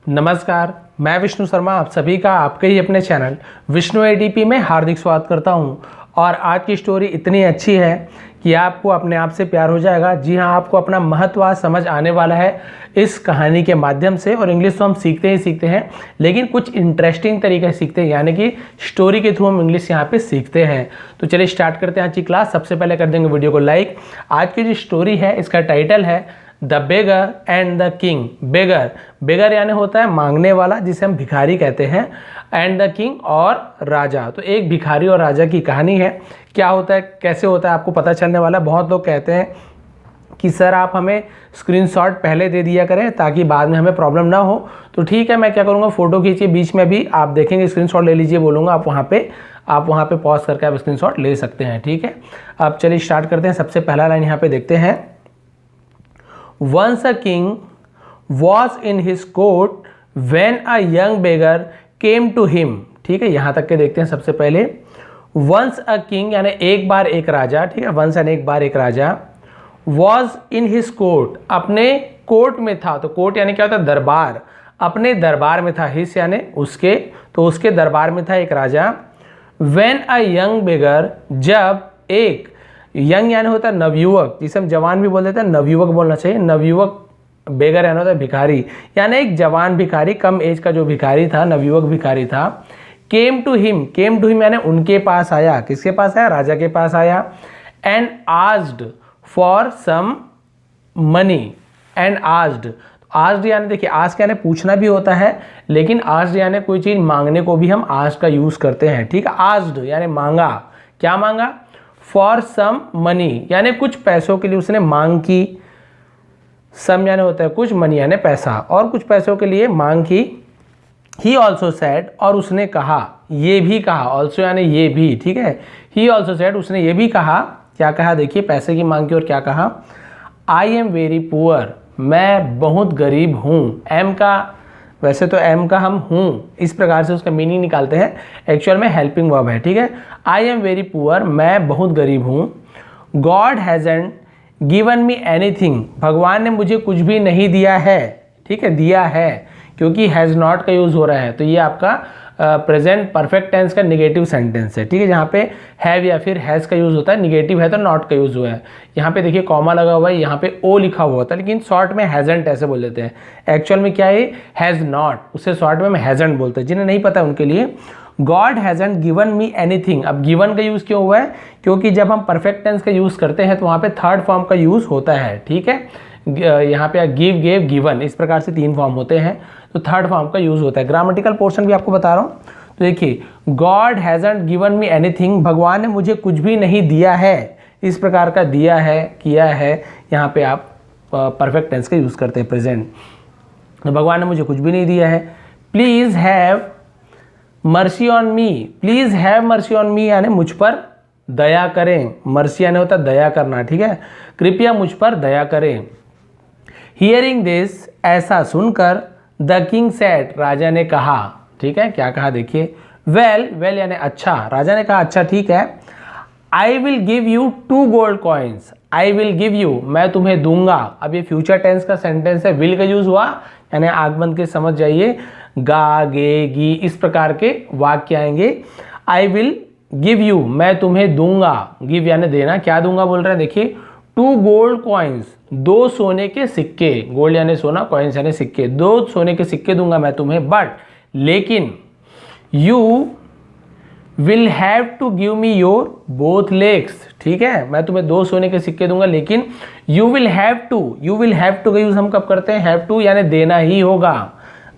नमस्कार, मैं विष्णु शर्मा आप सभी का आपके ही अपने चैनल विष्णु एडीपी में हार्दिक स्वागत करता हूं। और आज की स्टोरी इतनी अच्छी है कि आपको अपने आप से प्यार हो जाएगा। जी हां, आपको अपना महत्व समझ आने वाला है इस कहानी के माध्यम से। और इंग्लिश तो हम सीखते ही सीखते हैं, लेकिन कुछ इंटरेस्टिंग तरीके से सीखते हैं, यानी कि स्टोरी के थ्रू हम इंग्लिश यहाँ पे सीखते हैं। तो चलिए स्टार्ट करते हैं आज की क्लास। सबसे पहले कर देंगे वीडियो को लाइक। आज की जो स्टोरी है इसका टाइटल है the beggar and the king. Beggar, beggar यानी होता है मांगने वाला, जिसे हम भिखारी कहते हैं, एंड द किंग और राजा। तो एक भिखारी और राजा की कहानी है। क्या होता है, कैसे होता है, आपको पता चलने वाला है। बहुत लोग कहते हैं कि सर आप हमें स्क्रीनशॉट पहले दे दिया करें ताकि बाद में हमें प्रॉब्लम ना हो। तो ठीक है, मैं क्या करूँगा, फ़ोटो खींचिए, बीच में भी आप देखेंगे स्क्रीनशॉट ले लीजिए बोलूँगा, आप वहाँ पे पॉज करके आप स्क्रीनशॉट ले सकते हैं। ठीक है, अब चलिए स्टार्ट करते हैं। सबसे पहला लाइन यहाँ पे देखते हैं। Once a king was in his court when a young beggar came to him। ठीक है, यहाँ तक के देखते हैं। सबसे पहले once a king यानी एक बार एक राजा। ठीक है, once यानी एक बार एक राजा। was in his court अपने कोर्ट में था। तो कोर्ट यानी क्या होता है, दरबार। अपने दरबार में था, his यानी उसके, तो उसके दरबार में था एक राजा। when a young beggar जब एक, यंग यानी होता है नवयुवक, जिसे हम जवान भी बोल देते हैं, नवयुवक बोलना चाहिए। नवयुवक, बेगर यानी होता है भिखारी, यानी एक जवान भिखारी, कम एज का जो भिखारी था, नवयुवक भिखारी था। केम टू हिम यानी उनके पास आया। किसके पास आया, राजा के पास आया। And asked for some money. And asked यानी देखिए, आस्क यानी पूछना भी होता है, लेकिन आस्क्ड यानी कोई चीज़ मांगने को भी हम आस्क का यूज़ करते हैं। ठीक है, आस्क्ड यानी मांगा। क्या मांगा, फॉर सम मनी यानी कुछ पैसों के लिए उसने मांग की। सम यानी होता है कुछ, मनी यानी पैसा, और कुछ पैसों के लिए मांग की। ही ऑल्सो सेड, और उसने कहा, ये भी कहा, ऑल्सो यानी ये भी। ठीक है, ही ऑल्सो सेड, उसने ये भी कहा। क्या कहा, देखिए, पैसे की मांग की और क्या कहा, आई एम वेरी पुअर, मैं बहुत गरीब हूँ। एम का, वैसे तो एम का हम हूँ, इस प्रकार से उसका मीनिंग निकालते हैं, एक्चुअल में हेल्पिंग वर्ब है। ठीक है, आई एम वेरी पुअर, मैं बहुत गरीब हूँ। गॉड हैज़न्ट गिवन मी एनीथिंग, भगवान ने मुझे कुछ भी नहीं दिया है। ठीक है, दिया है, क्योंकि हैज़ नॉट का यूज़ हो रहा है, तो ये आपका प्रेजेंट परफेक्ट टेंस का निगेटिव सेंटेंस है। ठीक है, जहाँ पे हैव या फिर हैज़ का यूज़ होता है, निगेटिव है तो नॉट का यूज़ हुआ है। यहाँ पे देखिए कॉमा लगा हुआ है, यहाँ पे ओ लिखा हुआ होता है, लेकिन शॉर्ट में हैज़न्ट ऐसे बोल देते हैं। एक्चुअल में क्या है, हैज़ नॉट, उससे शॉर्ट में हैज़न्ट बोलते हैं। जिन्हें नहीं पता उनके लिए, गॉड हैज़न्ट गिवन मी एनीथिंग। अब गिवन का यूज़ क्यों हुआ है, क्योंकि जब हम परफेक्ट टेंस का यूज़ करते हैं तो वहाँ पे थर्ड फॉर्म का यूज़ होता है। ठीक है, यहाँ पे गिव, गेव, गिवन, इस प्रकार से 3 फॉर्म होते हैं, तो थर्ड फॉर्म का यूज़ होता है। ग्रामेटिकल पोर्शन भी आपको बता रहा हूँ। तो देखिए, गॉड हैज़न्ट गिवन मी एनीथिंग, भगवान ने मुझे कुछ भी नहीं दिया है, इस प्रकार का दिया है, किया है, यहाँ पे आप परफेक्ट टेंस का यूज़ करते हैं, प्रेजेंट। तो भगवान ने मुझे कुछ भी नहीं दिया है। Please have mercy on me, please have mercy on me यानी मुझ पर दया करें। मर्सी यानी होता है दया करना। ठीक है, कृपया मुझ पर दया करें। हियरिंग दिस, ऐसा सुनकर, द किंग सेड, राजा ने कहा। ठीक है, क्या कहा देखिए, वेल यानी अच्छा, राजा ने कहा अच्छा ठीक है। I will give you 2 gold coins, I will give you, मैं तुम्हें दूंगा। अब ये फ्यूचर टेंस का सेंटेंस है, विल का यूज हुआ, यानी आगमन के समझ जाइए, गा, गे, गी, इस प्रकार के वाक्य आएंगे। आई विल गिव यू, मैं तुम्हें दूंगा, गिव यानी देना, क्या दूंगा बोल रहे हैं देखिए, 2 गोल्ड कॉइन्स, 2 सोने के सिक्के, गोल्ड यानी सोना, कॉइन्स यानी सिक्के, 2 सोने के सिक्के दूंगा मैं तुम्हें, बट लेकिन you will have to give me your both legs. ठीक है, मैं तुम्हें 2 सोने के सिक्के दूंगा, लेकिन यू विल हैव टू का यूज हम कब करते हैं, हैव टू यानी देना ही होगा,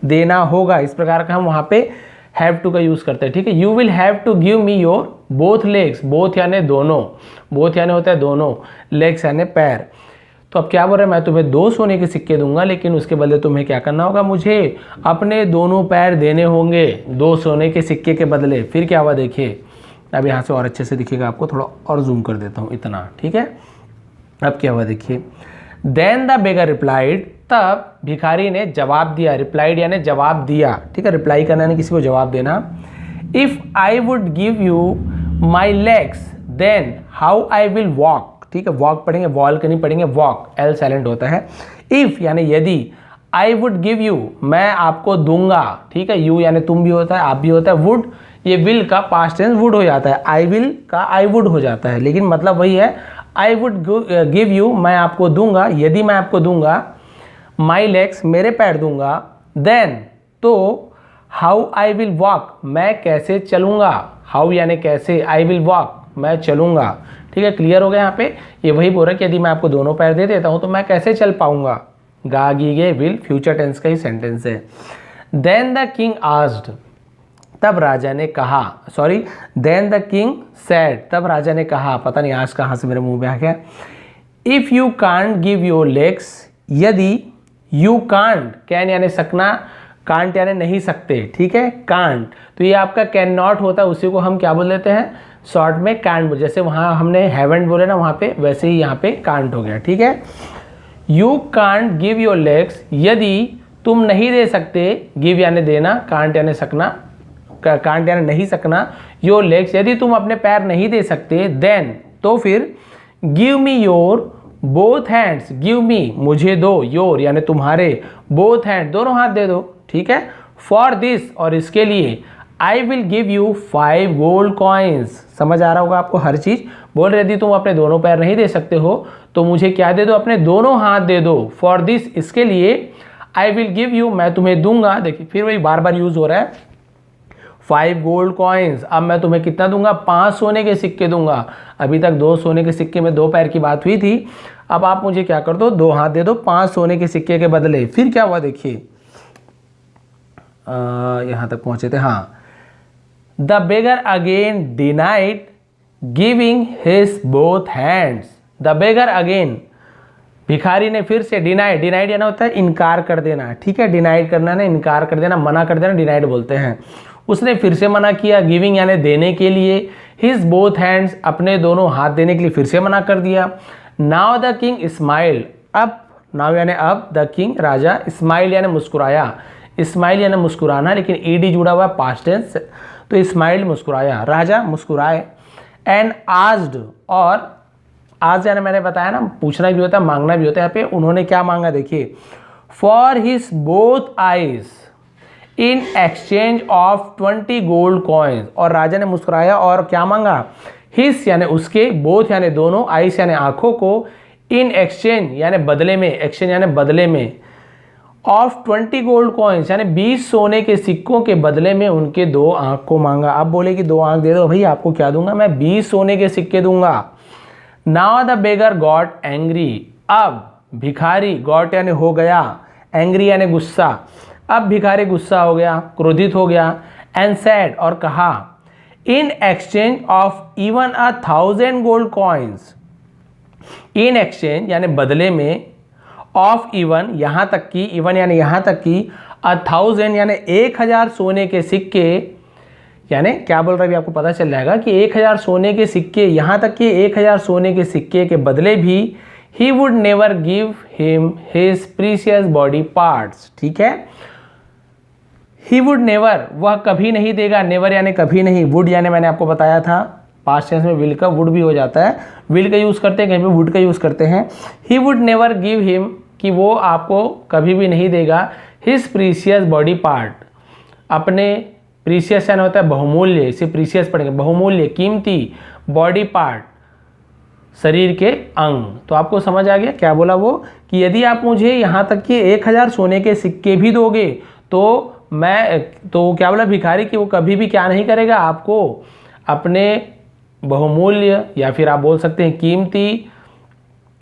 देना होगा, इस प्रकार का हम वहां पे हैव टू का यूज करते हैं। ठीक है, you will have to give me your both legs, both यानी दोनों, बोथ यानी होता है दोनों, लेग्स यानी पैर। तो अब क्या बोल रहे हैं, मैं तुम्हें 2 सोने के सिक्के दूंगा, लेकिन उसके बदले तुम्हें क्या करना होगा, मुझे अपने दोनों पैर देने होंगे 2 सोने के सिक्के के बदले। फिर क्या हुआ देखिए, अब यहाँ से और अच्छे से दिखेगा आपको, थोड़ा और जूम कर देता हूँ, इतना। ठीक है, अब क्या हुआ देखिए, देन द बेगर रिप्लाइड, तब भिखारी ने जवाब दिया। रिप्लाइड यानी जवाब दिया। ठीक है, रिप्लाई करना यानी किसी को जवाब देना। If I would give you my legs then how I will walk. ठीक है, वॉक पढ़ेंगे, वॉल के नहीं पढ़ेंगे, वॉक, एल साइलेंट होता है। इफ यानी यदि, आई वुड गिव यू, मैं आपको दूंगा, ठीक है, यू यानी तुम भी होता है, आप भी होता है, वुड ये विल का पास्ट टेंस वुड हो जाता है, आई विल का आई वुड हो जाता है, लेकिन मतलब वही है, आई वुड गिव यू, मैं आपको दूंगा, यदि मैं आपको दूंगा, माई लेग्स मेरे पैर दूंगा, देन तो हाउ आई विल वॉक, मैं कैसे चलूंगा, हाउ यानी कैसे, आई विल वॉक मैं चलूंगा, ठीक है, क्लियर हो गया यहाँ पे। ये वही बोल रहा है कि यदि मैं आपको दोनों पैर दे देता हूँ तो मैं कैसे चल पाऊंगा, गा गी गे विल फ्यूचर टेंस का ही सेंटेंस है। देन द किंग आस्क्ड, तब राजा ने कहा, sorry then the king said, तब राजा ने कहा, पता नहीं आज कहाँ से मेरे मुंह में आ गया, if you can't give your legs, यदि यू कांट, कैन यानी सकना, कांट यानी नहीं सकते, ठीक है, कांट, तो ये आपका कैन नॉट होता है, उसी को हम क्या बोल देते हैं शॉर्ट में कांट, जैसे वहाँ हमने हैवेंट बोले ना वहाँ पे, वैसे ही यहाँ पे कांट हो गया, ठीक है। You can't give your legs, यदि तुम नहीं दे सकते, गिव यानी देना, कांट यानी सकना, कांट यानी नहीं सकना, योर लेग्स यदि तुम अपने पैर नहीं दे सकते, देन तो फिर give me your both hands, give me मुझे दो, योर यानी तुम्हारे, बोथ हैंड दोनों हाथ दे दो, ठीक है, फॉर दिस और इसके लिए, I will give you 5 gold coins, समझ आ रहा होगा आपको हर चीज, बोल रहे यदि तुम अपने दोनों पैर नहीं दे सकते हो तो मुझे क्या दे दो, अपने दोनों हाथ दे दो, फॉर दिस इसके लिए, आई विल गिव यू मैं तुम्हें दूंगा, देखिए फिर वही बार बार यूज हो रहा है, 5 गोल्ड कॉइन्स, अब मैं तुम्हें कितना दूंगा, 5 सोने के सिक्के दूंगा, अभी तक 2 सोने के सिक्के में 2 पैर की बात हुई थी, अब आप मुझे क्या कर दो, 2 हाथ दे दो 5 सोने के सिक्के के बदले। फिर क्या हुआ देखिए, यहां तक पहुंचे थे, हाँ, the beggar again denied giving his both hands, the beggar again, भिखारी ने फिर से डिनाइड, डिनाइड यानी होता है इनकार कर देना, ठीक है, डिनाइड करना ना, इनकार कर देना, मना कर देना, डिनाइड बोलते हैं, उसने फिर से मना किया, गिविंग यानी देने के लिए, हिज बोथ हैंड्स अपने दोनों हाथ देने के लिए फिर से मना कर दिया। नाउ द किंग स्माइल, अब, नाउ यानी अब, द किंग राजा, स्माइल यानी मुस्कुराया, स्माइल यानी मुस्कुराना, लेकिन ईडी जुड़ा हुआ पास्ट टेंस, तो स्माइल मुस्कुराया, राजा मुस्कुराए, एंड आस्क्ड, और आज यानी मैंने बताया ना पूछना भी होता है मांगना भी होता है, यहाँ पे उन्होंने क्या मांगा देखिए, for his both eyes in exchange of 20 gold coins, और राजा ने मुस्कुराया और क्या मांगा, हिज यानी उसके, बोथ यानी दोनों, आईज यानी आंखों को, इन एक्सचेंज यानी बदले में, एक्सचेंज यानी बदले में, ऑफ 20 गोल्ड कॉइन्स यानी 20 सोने के सिक्कों के बदले में उनके 2 आंख को मांगा। अब बोले कि 2 आंख दे दो भाई, आपको क्या दूंगा मैं, 20 सोने के सिक्के दूंगा। Now the beggar got angry, अब भिखारी, गॉट यानी हो गया, एंग्री यानी गुस्सा, अब भिखारी गुस्सा हो गया, क्रोधित हो गया, एंड सैड और कहा, in exchange of even 1000 gold coins, in exchange यानी बदले में, ऑफ इवन यहाँ तक की, इवन यानी यहाँ तक की, 1000 यानी 1000 सोने के सिक्के, यानी क्या बोल रहा है अभी आपको पता चल जाएगा कि 1000 सोने के सिक्के, यहाँ तक कि 1000 सोने के सिक्के के बदले भी he would never give him his precious body parts, ठीक है, ही वुड नेवर, वह कभी नहीं देगा, नेवर यानी कभी नहीं, वुड यानी मैंने आपको बताया था पास्ट टेंस में विल का वुड भी हो जाता है, विल का यूज़ करते हैं कहीं पे वुड का यूज़ करते हैं, he would never give him, कि वो आपको कभी भी नहीं देगा, हिज प्रीशियस बॉडी पार्ट, अपने, प्रीशियस यानी होता है बहुमूल्य, इसे प्रीशियस पढ़ेंगे, बहुमूल्य कीमती, बॉडी पार्ट शरीर के अंग। तो आपको समझ आ गया क्या बोला वो, कि यदि आप मुझे यहाँ तक कि 1000 सोने के सिक्के भी दोगे तो मैं, तो क्या बोला भिखारी कि वो कभी भी क्या नहीं करेगा, आपको अपने बहुमूल्य या फिर आप बोल सकते हैं कीमती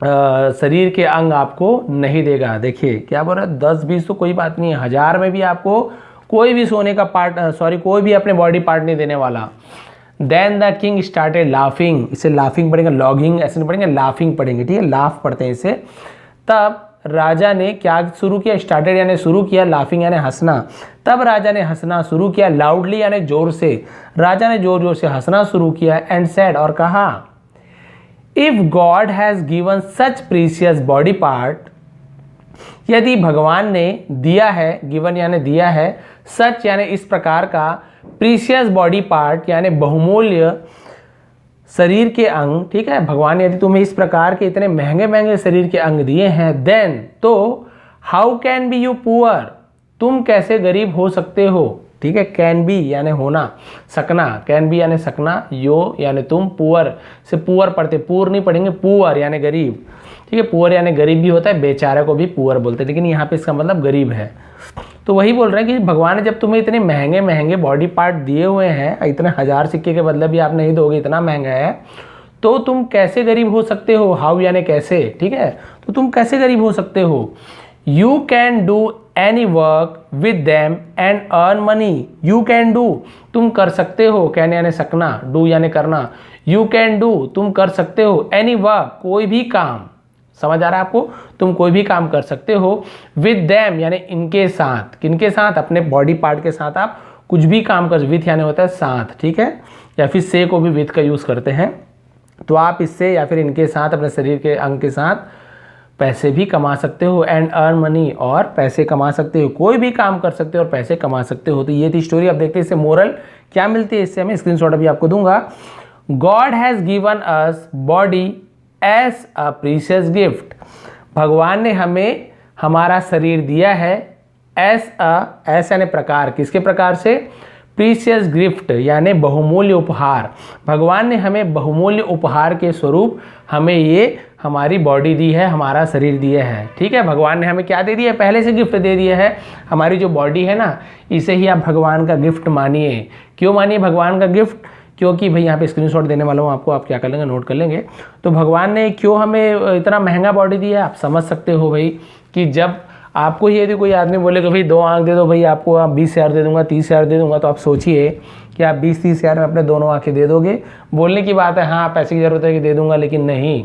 शरीर के अंग आपको नहीं देगा। देखिए क्या बोल रहा है, 10-20 तो कोई बात नहीं है, 1000 में भी आपको कोई भी सोने का पार्ट, सॉरी कोई भी अपने बॉडी पार्ट नहीं देने वाला। Then the king started laughing, इसे लाफिंग पढ़ेंगे, लॉगिंग ऐसे नहीं पढ़ेंगे, लाफिंग पढ़ेंगे, ठीक है, लाफ पढ़ते हैं इसे। तब राजा ने क्या शुरू किया, स्टार्टेड यानी शुरू किया, लाफिंग यानी हंसना, तब राजा ने हंसना शुरू किया, लाउडली यानी जोर से, राजा ने जोर जोर से हंसना शुरू किया, एंड सेड और कहा, if God has given such precious body part, यदि भगवान ने दिया है, गिवन यानी दिया है, सच यानी इस प्रकार का, प्रीशियस बॉडी पार्ट यानी बहुमूल्य शरीर के अंग, ठीक है, भगवान ने यदि तुम्हें इस प्रकार के इतने महंगे महंगे शरीर के अंग दिए हैं, देन तो how can be you poor, तुम कैसे गरीब हो सकते हो। ठीक है, कैन बी यानी होना, सकना, कैन बी यानी सकना, यो यानी तुम, पुअर से पुअर पढ़ते, पुअर नहीं पढ़ेंगे, पुअर यानी गरीब। ठीक है, पुअर यानी गरीब भी होता है, बेचारे को भी पुअर बोलते हैं, लेकिन यहाँ पे इसका मतलब गरीब है। तो वही बोल रहे हैं कि भगवान ने जब तुम्हें इतने महंगे महंगे बॉडी पार्ट दिए हुए हैं, इतने 1000 सिक्के के बदले भी आप नहीं दोगे, इतना महंगा है, तो तुम कैसे गरीब हो सकते हो। हाउ यानी कैसे। ठीक है, तो तुम कैसे गरीब हो सकते हो। You can do any work with them and earn money. You can do, तुम कर सकते हो, कैन यानी सकना, डू यानी करना, यू कैन डू तुम कर सकते हो, एनी वर्क कोई भी काम, समझ आ रहा है आपको, तुम कोई भी काम कर सकते हो, विद दैम यानी इनके साथ, किनके साथ, अपने बॉडी पार्ट के साथ आप कुछ भी काम कर, विथ यानी होता है साथ। ठीक है, या फिर से को भी विथ का यूज़ करते हैं, तो आप इससे या फिर इनके साथ, अपने शरीर के अंग के साथ पैसे भी कमा सकते हो, एंड अर्न मनी और पैसे कमा सकते हो, कोई भी काम कर सकते हो और पैसे कमा सकते हो। तो ये थी स्टोरी। अब देखते हैं इससे मोरल क्या मिलती है, इससे हमें स्क्रीनशॉट अभी आपको दूंगा। God has given us body as a precious gift, भगवान ने हमें हमारा शरीर दिया है एज यानी प्रकार, किसके प्रकार से, प्रीशियस गिफ्ट यानी बहुमूल्य उपहार। भगवान ने हमें बहुमूल्य उपहार के स्वरूप हमें ये हमारी बॉडी दी है, हमारा शरीर दिया है। ठीक है, भगवान ने हमें क्या दे दिया है, पहले से गिफ्ट दे दिया है। हमारी जो बॉडी है ना, इसे ही आप भगवान का गिफ्ट मानिए। क्यों मानिए भगवान का गिफ्ट, क्योंकि भाई यहाँ पे स्क्रीनशॉट देने वाला हूँ आपको, आप क्या कर लेंगे, नोट कर लेंगे। तो भगवान ने क्यों हमें इतना महंगा बॉडी दिया है, आप समझ सकते हो भाई, कि जब आपको ही यदि कोई आदमी बोले कि भाई 2 आँख दे दो भाई, आपको आप 20,000 दे दूंगा, 30,000 दे दूंगा, तो आप सोचिए कि आप 20-30,000 में अपने दोनों आँखें दे दोगे। बोलने की बात है, हाँ पैसे की ज़रूरत है कि दे दूंगा, लेकिन नहीं,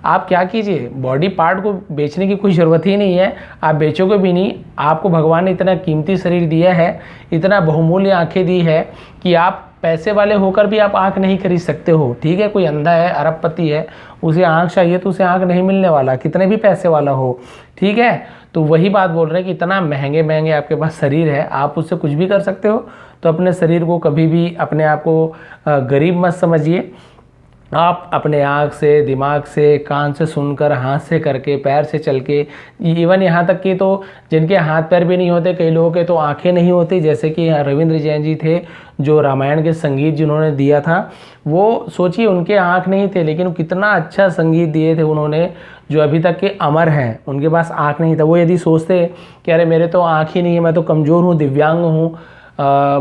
आप क्या कीजिए, बॉडी पार्ट को बेचने की कोई ज़रूरत ही नहीं है, आप बेचोगे भी नहीं। आपको भगवान ने इतना कीमती शरीर दिया है, इतना बहुमूल्य आँखें दी है कि आप पैसे वाले होकर भी आप आँख नहीं खरीद सकते हो। ठीक है, कोई अंधा है, अरबपति है, उसे आँख चाहिए तो उसे आँख नहीं मिलने वाला, कितने भी पैसे वाला हो। ठीक है, तो वही बात बोल रहे हैं कि इतना महंगे महंगे आपके पास शरीर है, आप उससे कुछ भी कर सकते हो। तो अपने शरीर को कभी भी, अपने आप को गरीब मत समझिए। आप अपने आँख से, दिमाग से, कान से सुनकर, हाथ से करके, पैर से चल के, इवन यहाँ तक कि तो जिनके हाथ पैर भी नहीं होते, कई लोगों के तो आँखें नहीं होती, जैसे कि रविंद्र जैन जी थे, जो रामायण के संगीत जिन्होंने दिया था, वो सोचिए उनके आँख नहीं थे, लेकिन कितना अच्छा संगीत दिए थे उन्होंने, जो अभी तक के अमर हैं। उनके पास आँख नहीं था, वो यदि सोचते कि अरे मेरे तो आँख ही नहीं है, मैं तो कमज़ोर हूँ, दिव्यांग हूँ,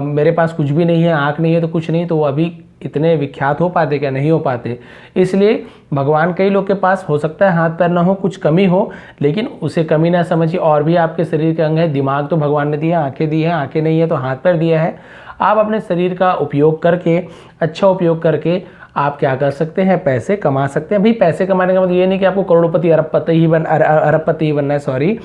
मेरे पास कुछ भी नहीं है, आँख नहीं है तो कुछ नहीं, तो वो अभी इतने विख्यात हो पाते क्या, नहीं हो पाते। इसलिए भगवान, कई लोग के पास हो सकता है हाथ पैर ना हो, कुछ कमी हो, लेकिन उसे कमी ना समझिए। और भी आपके शरीर के अंग है, दिमाग तो भगवान ने दिया, आंखें दी हैं, आंखें नहीं है तो हाथ पैर दिया है। आप अपने शरीर का उपयोग करके, अच्छा उपयोग करके आप क्या कर सकते हैं, पैसे कमा सकते हैं। भाई पैसे कमाने का मतलब ये नहीं कि आपको करोड़पति अरबपति ही बनना है, सॉरी।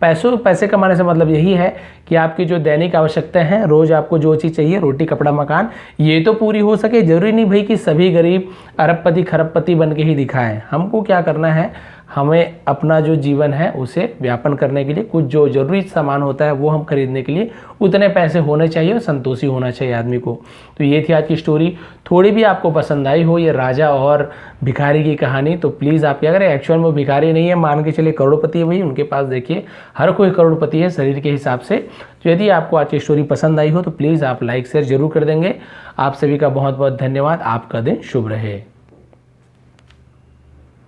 पैसे कमाने से मतलब यही है कि आपकी जो दैनिक आवश्यकताएं हैं, रोज़ आपको जो चीज़ चाहिए, रोटी कपड़ा मकान, ये तो पूरी हो सके। जरूरी नहीं भाई कि सभी गरीब अरबपति खरबपति बन के ही दिखाएं। हमको क्या करना है, हमें अपना जो जीवन है उसे व्यापन करने के लिए कुछ जो जरूरी सामान होता है वो हम खरीदने के लिए उतने पैसे होने चाहिए और संतोषी होना चाहिए आदमी को। तो ये थी आज की स्टोरी। थोड़ी भी आपको पसंद आई हो ये राजा और भिखारी की कहानी, तो प्लीज़ आप क्या करें, एक्चुअल में भिखारी नहीं है, मान के चलिए करोड़पति है भाई, उनके पास देखिए हर कोई करोड़पति है शरीर के हिसाब से। तो यदि आपको आज की स्टोरी पसंद आई हो तो प्लीज़ आप लाइक शेयर जरूर कर देंगे। आप सभी का बहुत बहुत धन्यवाद। आपका दिन शुभ रहे।